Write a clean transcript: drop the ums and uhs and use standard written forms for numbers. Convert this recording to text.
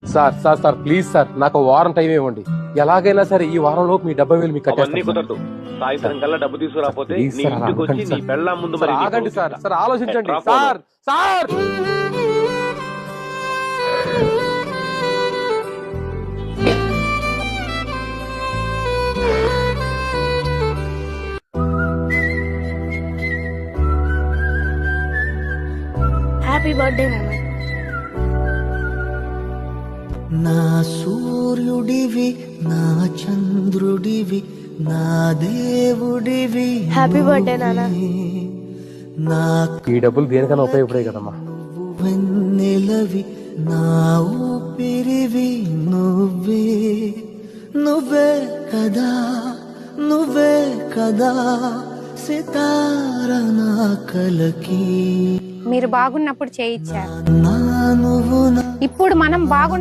Sir sir sir please sir నాకు వారం time ఇవ్వండి. ఎలాగైనా సరే ఈ వారంలో మీ 70,000 మీకు అవన్నీ కుదరదు. సాయంత్రం కల్లా డబ్బు తీసుకురాపోతే ప్లీజ్ నీ సార్, ఇంటికి వచ్చి ఆగండి నీ పెళ్ళాం ముందు సార్, మరి నీకు ఆగండి సార్ సార్ ఆలోచించండి drop sir sir. Happy birthday నాన్న. నా సూర్యుడివి నా చంద్రుడివి నా దేవుడివి హ్యాపీ బర్త్డే నాన్న. నా ఈ డబ్బులు దేనికైనా ఉపయోగపడే కదమ్మా. వెన్నెలవి నా ఊపిరివి నువ్వే నువ్వే కదా నువ్వే కదా సితార నా కలకి. మీరు బాగున్నప్పుడు చేయించారు, నా నువ్వు నా ఇప్పుడు మనం బాగు